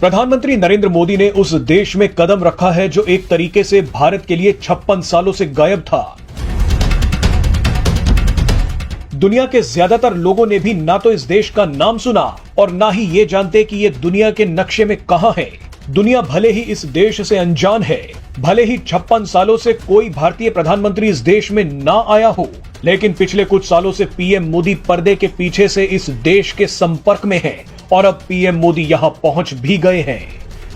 प्रधानमंत्री नरेंद्र मोदी ने उस देश में कदम रखा है जो एक तरीके से भारत के लिए 56 सालों से गायब था। दुनिया के ज्यादातर लोगों ने भी ना तो इस देश का नाम सुना और ना ही ये जानते कि ये दुनिया के नक्शे में कहां है। दुनिया भले ही इस देश से अनजान है, भले ही 56 सालों से कोई भारतीय प्रधानमंत्री इस देश में ना आया हो, लेकिन पिछले कुछ सालों से पीएम मोदी पर्दे के पीछे से इस देश के संपर्क में हैं और अब पीएम मोदी यहां पहुंच भी गए हैं।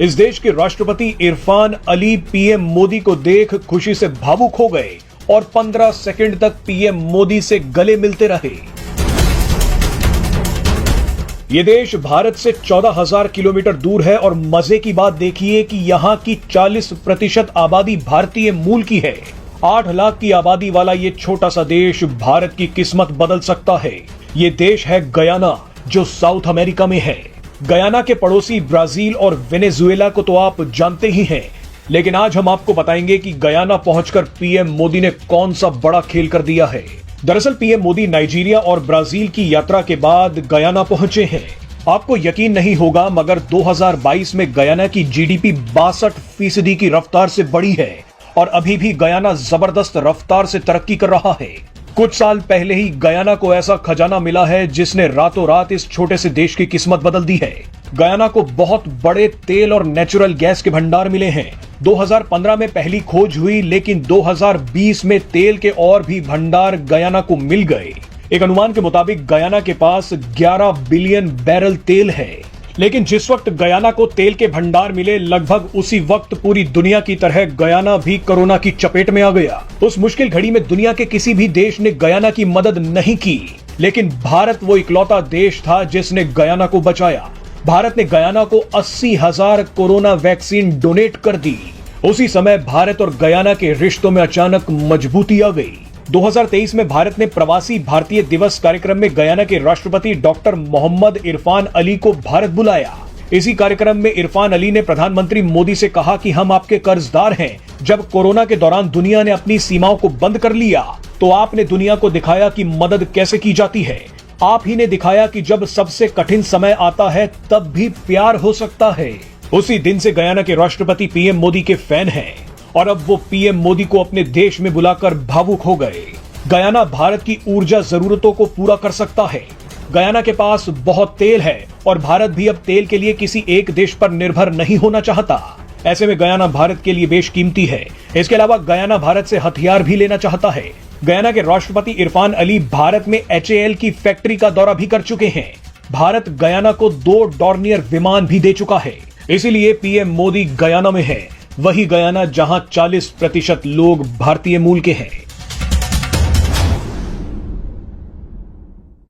इस देश के राष्ट्रपति इरफान अली पीएम मोदी को देख खुशी से भावुक हो गए और 15 सेकंड तक पीएम मोदी से गले मिलते रहे। ये देश भारत से 14,000 किलोमीटर दूर है और मजे की बात देखिए कि यहाँ की 40% आबादी भारतीय मूल की है। 8 लाख की आबादी वाला ये छोटा सा देश भारत की किस्मत बदल सकता है। ये देश है गयाना, जो साउथ अमेरिका में है। गयाना के पड़ोसी ब्राजील और वेनेजुएला को तो आप जानते ही हैं, लेकिन आज हम आपको बताएंगे कि गयाना पहुंचकर पीएम मोदी ने कौन सा बड़ा खेल कर दिया है। दरअसल पीएम मोदी नाइजीरिया और ब्राजील की यात्रा के बाद गयाना पहुंचे हैं। आपको यकीन नहीं होगा, मगर 2022 में गयाना की जीडीपी 62% की रफ्तार से बढ़ी है और अभी भी गयाना जबरदस्त रफ्तार से तरक्की कर रहा है। कुछ साल पहले ही गयाना को ऐसा खजाना मिला है जिसने रातों रात इस छोटे से देश की किस्मत बदल दी है। गयाना को बहुत बड़े तेल और नेचुरल गैस के भंडार मिले हैं। 2015 में पहली खोज हुई, लेकिन 2020 में तेल के और भी भंडार गयाना को मिल गए। एक अनुमान के मुताबिक गयाना के पास 11 बिलियन बैरल तेल है। लेकिन जिस वक्त गयाना को तेल के भंडार मिले, लगभग उसी वक्त पूरी दुनिया की तरह गयाना भी कोरोना की चपेट में आ गया। उस मुश्किल घड़ी में दुनिया के किसी भी देश ने गयाना की मदद नहीं की, लेकिन भारत वो इकलौता देश था जिसने गयाना को बचाया। भारत ने गयाना को 80,000 कोरोना वैक्सीन डोनेट कर दी। उसी समय भारत और गयाना के रिश्तों में अचानक मजबूती आ गई। 2023 में भारत ने प्रवासी भारतीय दिवस कार्यक्रम में गयाना के राष्ट्रपति डॉक्टर मोहम्मद इरफान अली को भारत बुलाया। इसी कार्यक्रम में इरफान अली ने प्रधानमंत्री मोदी से कहा कि हम आपके कर्जदार हैं। जब कोरोना के दौरान दुनिया ने अपनी सीमाओं को बंद कर लिया, तो आपने दुनिया को दिखाया कि मदद कैसे की जाती है। आप ही ने दिखाया कि जब सबसे कठिन समय आता है तब भी प्यार हो सकता है। उसी दिन से गयाना के राष्ट्रपति पीएम मोदी के फैन हैं और अब वो पीएम मोदी को अपने देश में बुलाकर भावुक हो गए। गयाना भारत की ऊर्जा जरूरतों को पूरा कर सकता है। गयाना के पास बहुत तेल है और भारत भी अब तेल के लिए किसी एक देश पर निर्भर नहीं होना चाहता। ऐसे में गयाना भारत के लिए बेशकीमती है। इसके अलावा गयाना भारत से हथियार भी लेना चाहता है। गयाना के राष्ट्रपति इरफान अली भारत में HAL की फैक्ट्री का दौरा भी कर चुके हैं। भारत गयाना को 2 डॉर्नियर विमान भी दे चुका है। इसीलिए पीएम मोदी गयाना में है, वही गयाना जहां 40% लोग भारतीय मूल के हैं।